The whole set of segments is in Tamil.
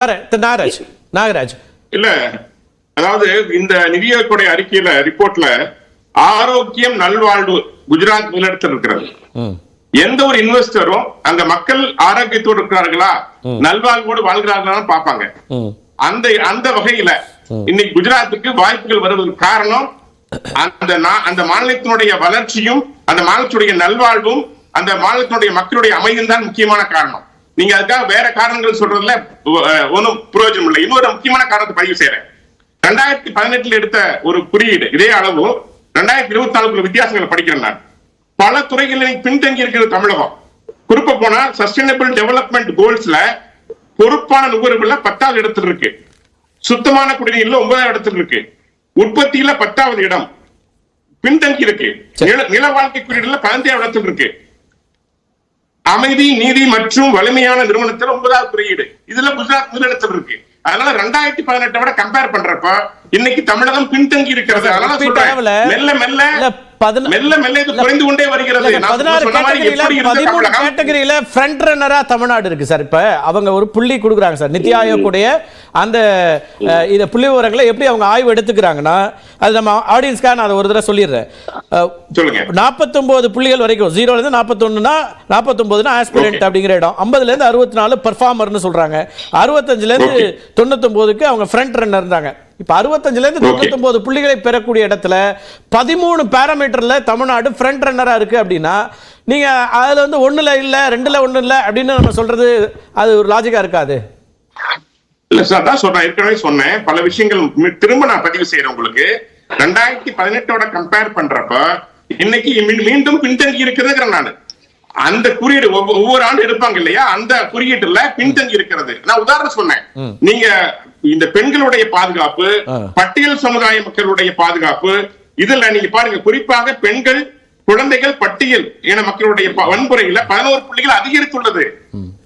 நாகராஜ் இல்ல, அதாவது இந்த நிதியமைச்சருடைய அறிக்கையில ரிப்போர்ட்ல ஆரோக்கியம் நல்வாழ்வு குஜராத் முதலிடத்தில் இருக்கிறது. எந்த ஒரு இன்வெஸ்டரும் அங்க மக்கள் ஆரோக்கியத்தோடு இருக்கிறார்களா நல்வாழ்வோடு வாழ்கிறார்களா பாப்பாங்க. அந்த வகையில இன்னைக்கு குஜராத்துக்கு வாய்ப்புகள் வருவதற்கு காரணம் அந்த மாநிலத்தினுடைய வளர்ச்சியும் அந்த மாநிலத்துடைய நல்வாழ்வும் அந்த மாநிலத்தினுடைய மக்களுடைய அமைதியும் தான் முக்கியமான காரணம். நீங்க அதுக்காக வேற காரணங்கள் சொல்றதுல ஒன்றும் பிரயோஜனம் இல்லை. இன்னொரு முக்கியமான காரணத்தை பதிவு செய்யறேன். 2018 எடுத்த ஒரு குறியீடு இதே அளவு 2024 வித்தியாசங்கள் படிக்கிறேன் நான். பல துறைகளில் பின்தங்கி இருக்கிறது தமிழகம். குறிப்பா போனா சஸ்டைனபிள் டெவலப்மெண்ட் கோல்ஸ்ல பொறுப்பான நுகர்வுல 10வது இடத்துல இருக்கு. சுத்தமான குடிநீர்ல 9வது இடத்துல இருக்கு. உற்பத்தியில 10வது இடம் பின்தங்கி இருக்கு. நில வாழ்க்கை குறியீடுல 15வது இடத்துல இருக்கு. அமைதி நீதி மற்றும் வலிமையான நிறுவனத்தில் 9வது குறியீடு. இதுல குஜராத் முதலிடத்தில் இருக்கு. அதனால 2018 விட கம்பேர் பண்றப்ப இன்னைக்கு தமிழகம் பின்தங்கி இருக்கிறது. அதனால மெல்ல மெல்ல இது குறைந்து கொண்டே வருகிறது. 13 கேட்டகரியில ஃப்ரண்ட் ரன்னரா தமிழ்நாடு இருக்கு சார். இப்ப அவங்க ஒரு புள்ளி கொடுக்குறாங்க சார். நிதி ஆயோக் உடைய அந்த இத புள்ளி விவரங்களை எப்படி அவங்க ஆய்வு எடுத்துக்கிறாங்கன்னா, அது நம்ம ஆடியன்ஸ்க்காக நான் ஒரு தடவை சொல்லிடுறேன். 49 புள்ளிகள் வரைக்கும் 0ல இருந்து 41னா 49னா ஆஸ்பிரண்ட் அப்படிங்கிற இடம், 50ல இருந்து 64 பெர்ஃபார்மர்னு சொல்றாங்க, 65ல இருந்து 99க்கு அவங்க ஃப்ரண்ட் ரன்னர் இருந்தாங்க. இப்ப 65ல இருந்து 99 புள்ளிகளை பெறக்கூடிய இடத்துல 13 பாராமீட்டர்ல தமிழ்நாடு ஃப்ரண்ட் ரன்னரா இருக்கு. அப்படின்னா நீங்க அதுல வந்து 1ல இல்ல 2ல 1 இல்ல அப்படின்னு நம்ம சொல்றது அது ஒரு லாஜிக்கா இருக்காது. இல்ல சார், தான் சொல்றேன். ஏற்கனவே சொன்னேன் பல விஷயங்கள் திரும்ப நான் பதிவு செய்யறேன் உங்களுக்கு. 2018 கம்பேர் பண்றப்ப இன்னைக்கு மீண்டும் பின்தங்கி இருக்கிறது. நான் அந்த குறியீடு ஒவ்வொரு ஆண்டு எடுப்பாங்க இல்லையா, அந்த குறியீட்டுல பின்தங்கி இருக்கிறது. நான் உதாரணம் சொன்னேன். நீங்க இந்த பெண்களுடைய பாதுகாப்பு, பட்டியல் சமுதாய மக்களுடைய பாதுகாப்பு, இதுல நீங்க பாருங்க, குறிப்பாக பெண்கள் குழந்தைகள் பட்டியல் என மக்களுடைய வன்முறையில 11 புள்ளிகள் அதிகரித்துள்ளது.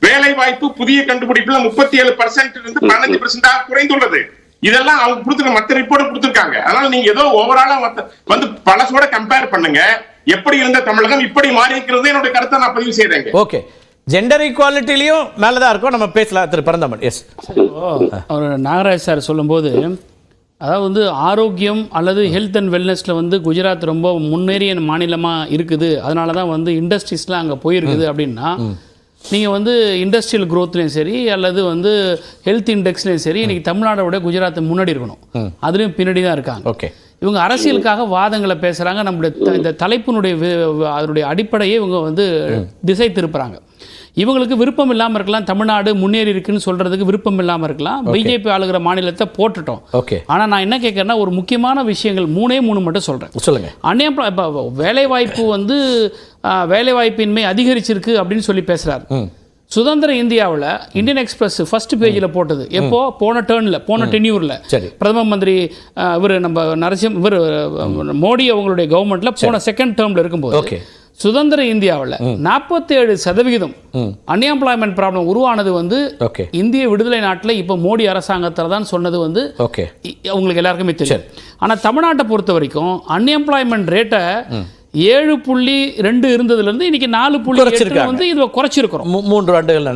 வேலை வாய்ப்பு புதிய கண்டுபிடிப்புல 37% இருந்து 15% குறைந்துள்ளது. இதெல்லாம் அவங்க கொடுத்துருக்க மற்ற ரிப்போர்ட் கொடுத்திருக்காங்க. அதனால நீங்க ஏதோ ஓவராலா வந்து பலசோட கம்பேர் பண்ணுங்க. எப்படி இருந்த தமிழகம் இப்படி மாறி இருக்கிறது என்னோட கருத்தை நான் பதிவு செய்யறேன். ஓகே, ஜெண்டர் ஈக்குவாலிட்டிலையும் மேலதான் இருக்கும். நம்ம பேசலாம் திரு பரந்தாமன். எஸ், அவர் நாகராஜ் சார் சொல்லும்போது, அதாவது வந்து ஆரோக்கியம் அல்லது ஹெல்த் அண்ட் வெல்னஸில் வந்து குஜராத் ரொம்ப முன்னேறிய மாநிலமாக இருக்குது. அதனால தான் வந்து இண்டஸ்ட்ரீஸ்லாம் அங்கே போயிருக்குது. அப்படின்னா நீங்கள் வந்து இண்டஸ்ட்ரியல் க்ரோத்லேயும் சரி அல்லது வந்து ஹெல்த் இண்டெக்ஸ்லேயும் சரி இன்னைக்கு தமிழ்நாடோட குஜராத் முன்னாடி இருக்கணும். அதுலேயும் பின்னாடி தான் இருக்காங்க. ஓகே, இவங்க அரசியலுக்காக வாதங்களை பேசுகிறாங்க. நம்மளுடைய இந்த தலைப்பினுடைய அதனுடைய அடிப்படையை இவங்க வந்து திசை திருப்புறாங்க. இவங்களுக்கு விருப்பம் இல்லாமல் இருக்கலாம், தமிழ்நாடு முன்னேறி இருக்குன்னு சொல்கிறதுக்கு விருப்பம் இல்லாமல் இருக்கலாம். பிஜேபி ஆளுகிற மாநிலத்தை போட்டுட்டோம். ஓகே, ஆனால் நான் என்ன கேட்குறேன்னா, ஒரு முக்கியமான விஷயங்கள் 3 மட்டும் சொல்கிறேன். சொல்லுங்கள். இப்போ வேலைவாய்ப்பு வந்து வேலைவாய்ப்பின்மை அதிகரிச்சிருக்கு அப்படின்னு சொல்லி பேசுகிறார். சுதந்திர இந்தியாவில் இந்தியன் எக்ஸ்பிரஸ் ஃபர்ஸ்ட் பேஜில் போட்டது எப்போ? போன டென்யூரில் பிரதம மந்திரி இவர் நம்ம மோடி அவங்களுடைய கவர்மெண்ட்ல போன செகண்ட் டேர்ம்ல இருக்கும்போது சுதந்திர இந்தியாவில் 47% அன்எம்ப்ளாய்மெண்ட் ப்ராப்ளம் உருவானது வந்து இந்திய விடுதலை நாட்டில் இப்போ மோடி அரசாங்கத்தில் தான் சொன்னது வந்து உங்களுக்கு எல்லாருக்குமே தெரியும். ஆனால் தமிழ்நாட்டை பொறுத்த வரைக்கும் அன்எம்ப்ளாய்மெண்ட் ரேட்டை 7.2 இருந்ததுலேருந்து இன்னைக்கு 4.8 வந்து இதை குறைச்சிருக்கிறோம் 3 ஆண்டுகள்.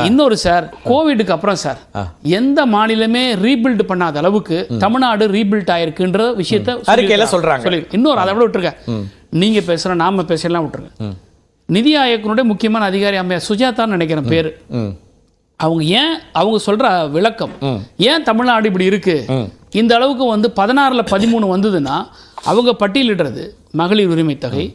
இன்னொரு சார், கோவிடுக்கு அப்புறம் சார் எந்த மாநிலமே ரீபில்ட் பண்ணாத அளவுக்கு தமிழ்நாடு ரீபில்ட் ஆயிருக்குன்ற விஷயத்த அறிக்கையில சொல்றாங்க. இன்னொரு அதை விட விட்டுருங்க, நீங்க பேசுற நாம பேசலாம் விட்டுருங்க. நிதி ஆயோக்கினுடைய முக்கியமான அதிகாரி அம்மையார் சுஜாதான்னு நினைக்கிறேன் பேரு. அவங்க சொல்ற விளக்கம், ஏன் தமிழ்நாடு இப்படி இருக்கு இந்த அளவுக்கு வந்து 16ல் 13 வந்ததுன்னா அவங்க பட்டியலிடுறது மகளிர் உரிமை தொகை,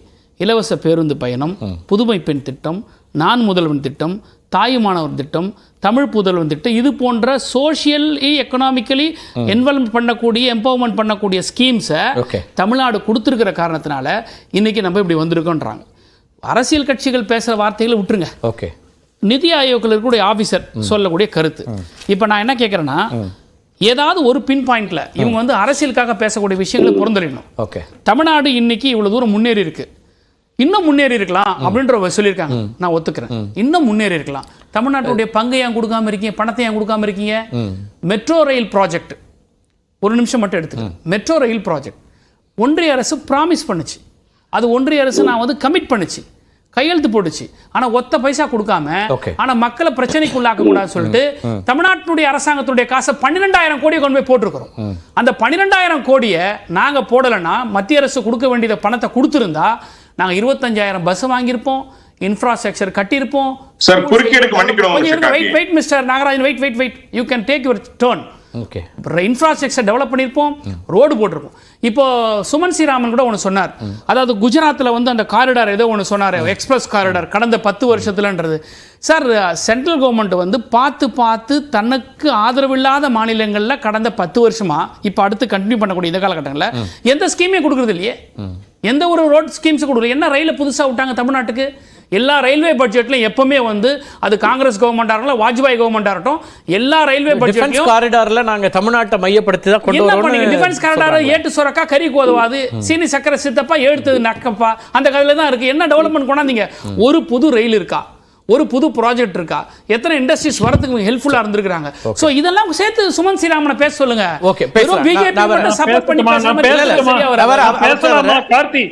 இலவச பேருந்து பயணம், புதுமை பெண் திட்டம், நான் முதல்வன் திட்டம், தாயுமானவர் திட்டம், தமிழ் புதல்வன் திட்டம், இது போன்ற சோஷியலி எக்கனாமிக்கலி எம்பவர்மெண்ட் பண்ணக்கூடிய ஸ்கீம்ஸை தமிழ்நாடு கொடுத்துருக்கிற காரணத்தினால இன்னைக்கு நம்ம இப்படி வந்திருக்கோன்றாங்க. அரசியல் கட்சிகள் பேசுகிற வார்த்தைகளை விட்டுருங்க. நிதி ஆயோக்கில் இருக்கக்கூடிய ஆஃபீஸர் சொல்லக்கூடிய கருத்து. இப்போ நான் என்ன கேட்குறேன்னா, ஏதாவது ஒரு பின் பாயிண்ட்ல இவங்க வந்து அரசியலுக்காக பேசக்கூடிய விஷயங்களை பொருந்தறியணும். தமிழ்நாடு இன்னைக்கு இவ்வளவு தூரம் முன்னேறி இருக்கு, இன்னும் முன்னேறி இருக்கலாம் அப்படின்ற சொல்லியிருக்காங்க. நான் ஒத்துக்கிறேன், இன்னும் முன்னேறி இருக்கலாம். தமிழ்நாட்டுடைய பங்கை ஏன் கொடுக்காம இருக்கீங்க, பணத்தை ஏன் கொடுக்காம இருக்கீங்க? மெட்ரோ ரயில் ப்ராஜெக்ட் ஒரு நிமிஷம் மட்டும் எடுத்துக்கேன். மெட்ரோ ரயில் ப்ராஜெக்ட் ஒன்றிய அரசு ப்ராமிஸ் பண்ணுச்சு, அது ஒன்றிய அரசு நான் வந்து கமிட் பண்ணுச்சு. கையெழுத்து போட்டுச்சு. ஆனா ஒத்த பைசா கொடுக்காம, Okay. ஆனா மக்களை பிரச்சனைக்குள்ளாக்க கூடாது சொல்லிட்டு தமிழ்நாட்டுடைய அரசாங்கத்துடைய காசை 12,000 கோடியை கொண்டு போய் போட்டிருக்கிறோம். அந்த 12,000 கோடியை நாங்க போடலைன்னா மத்திய அரசு கொடுக்க வேண்டிய பணத்தை கொடுத்திருந்தா நாங்க 25,000 பஸ் வாங்கியிருப்போம், இன்ஃப்ராஸ்ட்ரக்சர் கட்டியிருப்போம். சார் குறுக்கீடுக்கு மன்னிக்கணும். Wait mister Nagarajan, wait you can take your turn. Okay, infrastructure develop பண்ணியிருப்போம், ரோடு போட்டிருப்போம். இப்போ சுமன் ஸ்ரீராமன் கூட ஒன்று சொன்னார், அதாவது குஜராத்தில் வந்து அந்த காரிடார் ஏதோ ஒன்று சொன்னார், எக்ஸ்பிரஸ் காரிடார் கடந்த 10 வருஷத்துலன்றது. சார், சென்ட்ரல் கவர்மெண்ட் வந்து பார்த்து தனக்கு ஆதரவில்லாத மாநிலங்களில் கடந்த 10 வருஷமா இப்போ அடுத்து கண்டினியூ பண்ணக்கூடிய இந்த காலகட்டங்களில் எந்த ஸ்கீமே கொடுக்குறது இல்லையே, எந்த ஒரு ரோட் ஸ்கீம்ஸ் கொடுக்கல. என்ன ரயிலை புதுசாக விட்டாங்க தமிழ்நாட்டுக்கு? எல்லா ரயில்வே பட்ஜெட்லையும் எப்பவுமே வந்து அது காங்கிரஸ் கவர்மெண்டா இருக்கட்டும், வாஜ்பாய் கவர்மெண்டா இருக்கட்டும், எல்லா ரயில்வே பட்ஜெட்லையும் காரிடார்ல நாங்க தமிழ்நாட்டை மையப்படுத்தி தான் கொண்டு என்ன வரோம். பண்ணீங்க? டிஃபென்ஸ் காரிடார் ஏட்டு சுரக்கா கறி கோதுவாது சீனி சக்கரை சித்தப்பா எழுத்தது நக்கப்பா அந்த கதையில தான் இருக்கு. என்ன டெவலப்மெண்ட் கொண்டாந்தீங்க? ஒரு புது ரயில் இருக்கா? ஒரு புது ப்ராஜெக்ட் இருக்கா? எத்தனை இண்டஸ்ட்ரீஸ் வரதுக்கு ஹெல்ப்ஃபுல்லா இருந்திருக்காங்க? சோ இதெல்லாம் சேர்த்து சுமன் ஸ்ரீராமனை பேச சொல்லுங்க. ஓகே, பேசலாம். பிஜேபி சப்போர்ட் பண்ணி பேசாம பேசலாமா கார்த்தி?